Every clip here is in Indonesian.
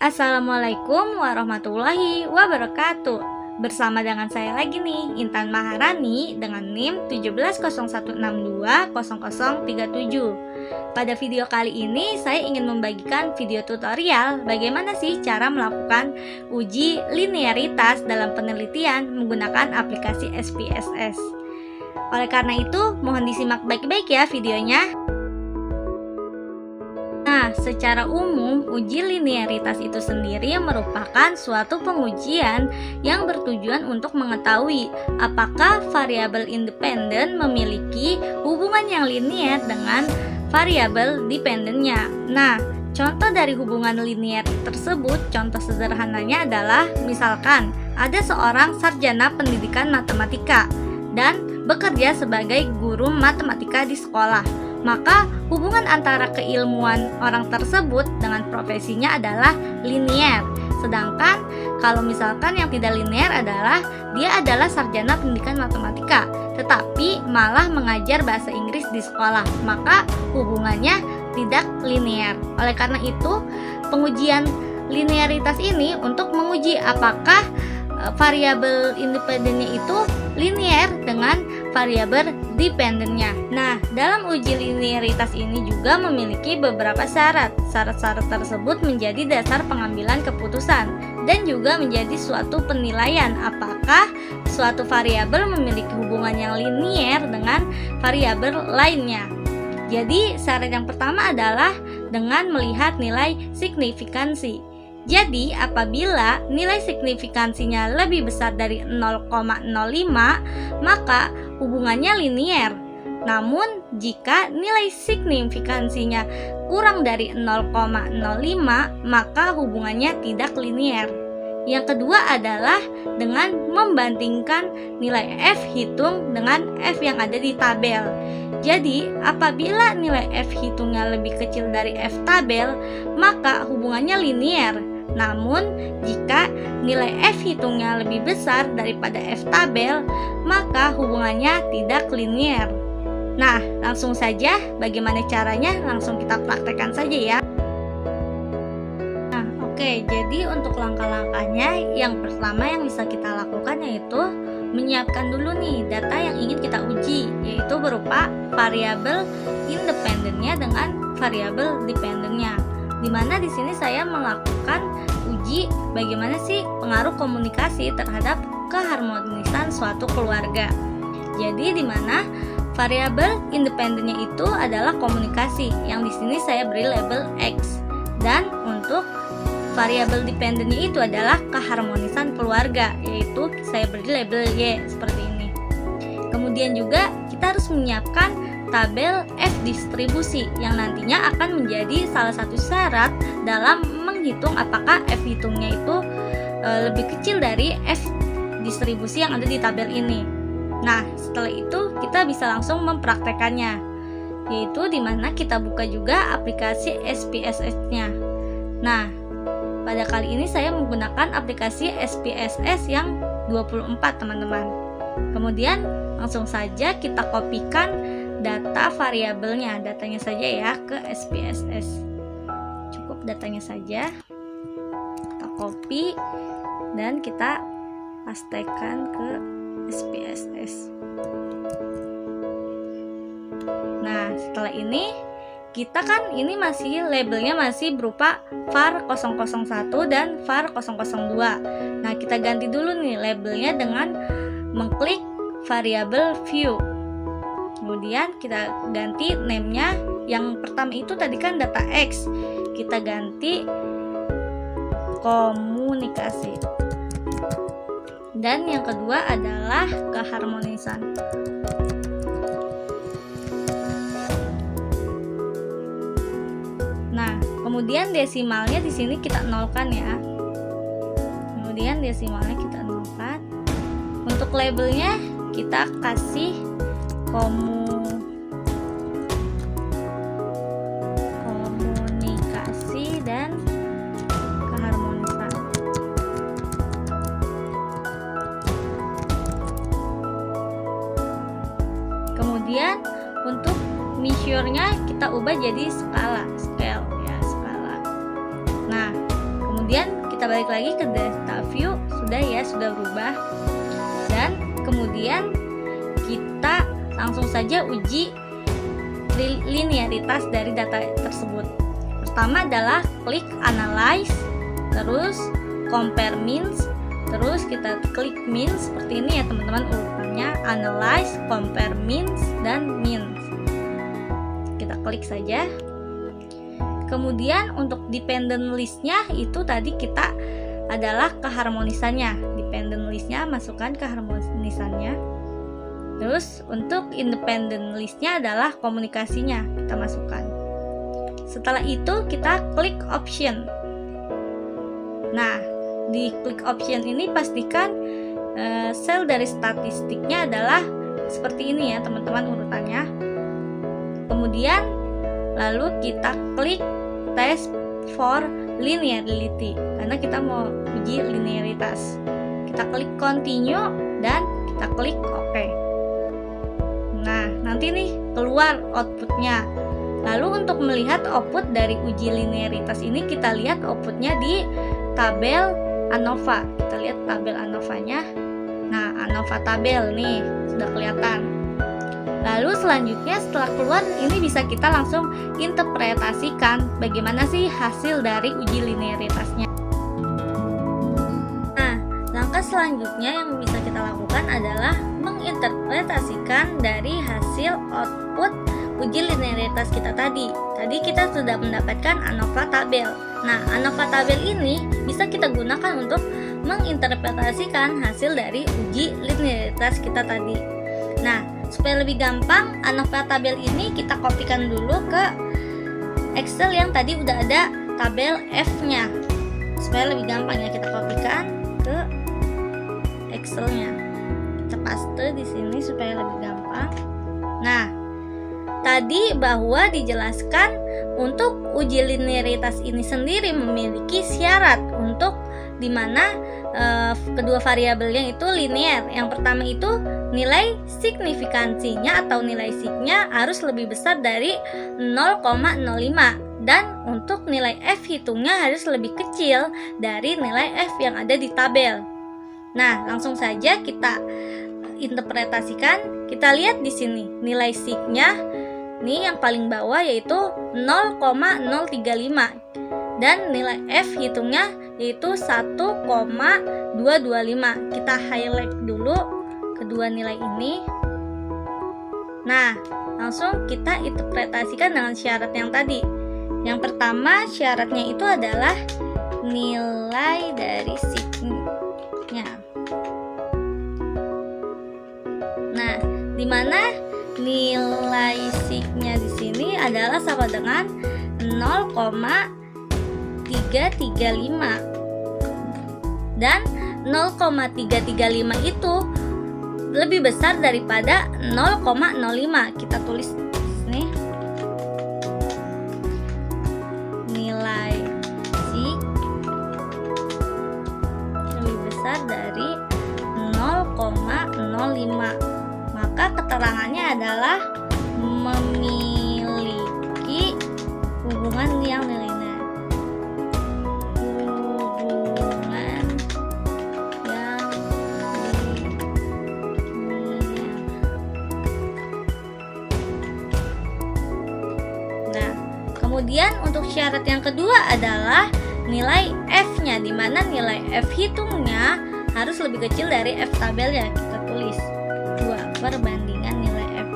Assalamualaikum warahmatullahi wabarakatuh. Bersama dengan saya lagi nih, Intan Maharani dengan NIM 1701620037. Pada video kali ini saya ingin membagikan video tutorial bagaimana sih cara melakukan uji linearitas dalam penelitian menggunakan aplikasi SPSS. Oleh karena itu, mohon disimak baik-baik ya videonya. Nah, secara umum, uji linearitas itu sendiri merupakan suatu pengujian yang bertujuan untuk mengetahui apakah variabel independen memiliki hubungan yang linear dengan variabel dependennya. Nah, contoh dari hubungan linear tersebut, contoh sederhananya adalah misalkan ada seorang sarjana pendidikan matematika dan bekerja sebagai guru matematika di sekolah. Maka hubungan antara keilmuan orang tersebut dengan profesinya adalah linear. Sedangkan kalau misalkan yang tidak linear adalah dia adalah sarjana pendidikan matematika, tetapi malah mengajar bahasa Inggris di sekolah, maka hubungannya tidak linear. Oleh karena itu, pengujian linearitas ini untuk menguji apakah variabel independennya itu linear dengan variabel dependennya. Nah, dalam uji linearitas ini juga memiliki beberapa syarat. Syarat-syarat tersebut menjadi dasar pengambilan keputusan dan juga menjadi suatu penilaian apakah suatu variabel memiliki hubungan yang linear dengan variabel lainnya. Jadi, syarat yang pertama adalah dengan melihat nilai signifikansi. Jadi, apabila nilai signifikansinya lebih besar dari 0,05, maka hubungannya linear. Namun, jika nilai signifikansinya kurang dari 0,05, maka hubungannya tidak linear. Yang kedua adalah dengan membandingkan nilai F hitung dengan F yang ada di tabel. Jadi, apabila nilai F hitungnya lebih kecil dari F tabel, maka hubungannya linear. Namun, jika nilai F hitungnya lebih besar daripada F tabel, maka hubungannya tidak linear. Nah, langsung saja bagaimana caranya, langsung kita praktekkan saja ya. Nah, oke, jadi untuk langkah-langkahnya, yang pertama yang bisa kita lakukan yaitu menyiapkan dulu nih data yang ingin kita uji, yaitu berupa variabel independennya dengan variabel dependennya. Dimana di sini saya melakukan uji bagaimana sih pengaruh komunikasi terhadap keharmonisan suatu keluarga. Jadi dimana variabel independennya itu adalah komunikasi, yang di sini saya beri label X, dan untuk variabel dependennya itu adalah keharmonisan keluarga, yaitu saya beri label Y seperti ini. Kemudian juga kita harus menyiapkan tabel F distribusi yang nantinya akan menjadi salah satu syarat dalam menghitung apakah F hitungnya itu lebih kecil dari F distribusi yang ada di tabel ini. Nah, setelah itu kita bisa langsung mempraktekannya, yaitu dimana kita buka juga aplikasi SPSS-nya. Nah, pada kali ini saya menggunakan aplikasi SPSS yang 24 teman-teman. Kemudian langsung saja kita kopikan data variabelnya, datanya saja ya ke SPSS. Cukup datanya saja kita copy dan kita pastekan ke SPSS. Nah, setelah ini kita kan ini masih labelnya masih berupa var 001 dan var 002. Nah, kita ganti dulu nih labelnya dengan mengklik variabel view. Kemudian kita ganti name-nya, yang pertama itu tadi kan data X, kita ganti komunikasi. Dan yang kedua adalah keharmonisan. Nah, kemudian desimalnya di sini kita nolkan ya. Kemudian desimalnya kita nolkan. Untuk labelnya kita kasih komunikasi dan keharmonisan. Kemudian untuk measure-nya kita ubah jadi skala, scale ya, skala. Nah, kemudian kita balik lagi ke data view. Sudah berubah. Dan kemudian kita langsung saja uji linearitas dari data tersebut. Pertama adalah klik analyze, terus compare means, terus kita klik means seperti ini ya teman-teman, urutannya analyze, compare means, dan means. Kita klik saja. Kemudian untuk dependent listnya itu tadi kita adalah keharmonisannya. Dependent listnya masukkan keharmonisannya. Terus untuk independent listnya adalah komunikasinya, kita masukkan. Setelah itu kita klik option. Nah, di klik option ini pastikan sel dari statistiknya adalah seperti ini ya teman-teman urutannya. Kemudian lalu kita klik test for linearity karena kita mau uji linearitas. Kita klik continue dan kita klik OK. Nah, nanti nih keluar outputnya. Lalu untuk melihat output dari uji linearitas ini, kita lihat outputnya di tabel ANOVA. Kita lihat tabel ANOVA-nya. Nah, ANOVA tabel nih sudah kelihatan. Lalu selanjutnya setelah keluar ini bisa kita langsung interpretasikan bagaimana sih hasil dari uji linearitasnya. Nah, langkah selanjutnya yang bisa kita lakukan adalah menginterpretasikan dari hasil output uji linearitas kita tadi. Tadi kita sudah mendapatkan ANOVA tabel. Nah, ANOVA tabel ini bisa kita gunakan untuk menginterpretasikan hasil dari uji linearitas kita tadi. Nah, supaya lebih gampang, ANOVA tabel ini kita kopikan dulu ke Excel yang tadi udah ada tabel F-nya. Supaya lebih gampang ya, kita kopikan ke Excel-nya. Kita paste di sini supaya lebih gampang. Nah, tadi bahwa dijelaskan untuk uji linearitas ini sendiri memiliki syarat untuk dimana kedua variabelnya itu linear. Yang pertama itu nilai signifikansinya atau nilai sig-nya harus lebih besar dari 0,05 dan untuk nilai f hitungnya harus lebih kecil dari nilai f yang ada di tabel. Nah, langsung saja kita interpretasikan. Kita lihat di sini nilai sig-nya ini yang paling bawah yaitu 0,035 dan nilai f hitungnya yaitu 1,225. Kita highlight dulu kedua nilai ini. Nah, langsung kita interpretasikan dengan syarat yang tadi. Yang pertama syaratnya itu adalah nilai dari sig-nya. Nah, di mana nilai sig-nya di sini adalah sama dengan 0,335 dan 0,335 itu lebih besar daripada 0,05. Kita tulis nih nilai sig lebih besar dari 0,05. Maka keterangannya adalah memiliki hubungan yang linear. Kemudian untuk syarat yang kedua adalah nilai F-nya, di mana nilai F hitungnya harus lebih kecil dari F tabelnya. Kita tulis 2 perbandingan nilai F.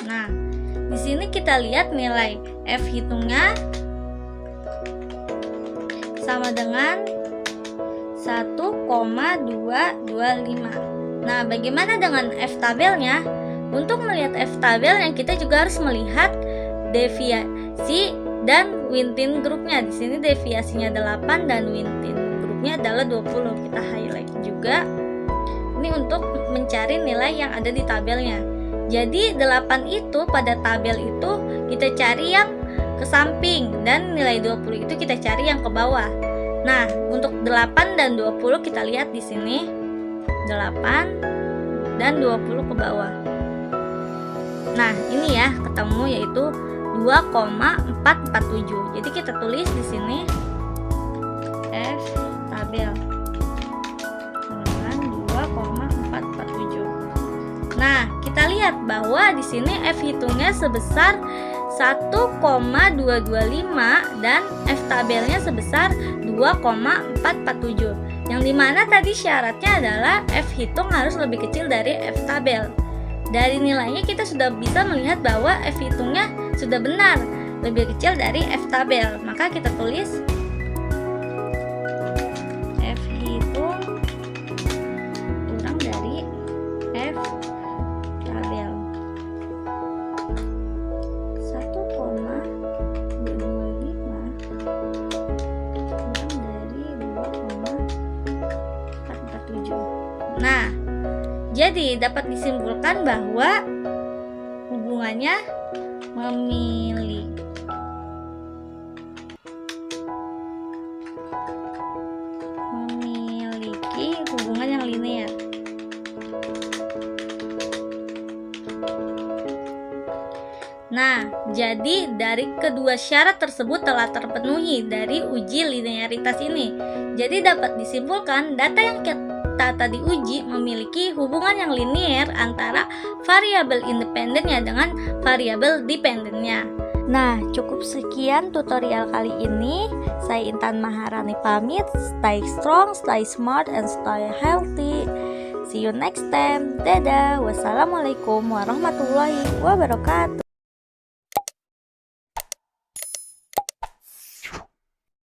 Nah, di sini kita lihat nilai F hitungnya sama dengan 1,225. Nah, bagaimana dengan F tabelnya? Untuk melihat F tabelnya kita juga harus melihat deviasi dan within grupnya. Di sini deviasinya 8 dan within grupnya adalah 20. Kita highlight juga. Ini untuk mencari nilai yang ada di tabelnya. Jadi 8 itu pada tabel itu kita cari yang ke samping dan nilai 20 itu kita cari yang ke bawah. Nah, untuk 8 dan 20 kita lihat di sini. 8 dan 20 ke bawah. Nah, ini ya ketemu, yaitu 2,447. Jadi kita tulis di sini F tabel dengan 2,447. Nah, kita lihat bahwa di sini F hitungnya sebesar 1,225 dan F tabelnya sebesar 2,447. Yang dimana tadi syaratnya adalah F hitung harus lebih kecil dari F tabel. Dari nilainya kita sudah bisa melihat bahwa F hitungnya sudah benar, lebih kecil dari F tabel. Maka kita tulis F hitung kurang dari F tabel 1,225 kurang dari 2,447. Nah, jadi dapat disimpulkan bahwa hubungannya memiliki hubungan yang linear. Nah, jadi dari kedua syarat tersebut telah terpenuhi dari uji linearitas ini. Jadi dapat disimpulkan data yang kita tadi uji memiliki hubungan yang linear antara variabel independennya dengan variabel dependennya. Nah, cukup sekian tutorial kali ini. Saya Intan Maharani pamit. Stay strong, stay smart, and stay healthy. See you next time. Dadah. Wassalamualaikum warahmatullahi wabarakatuh.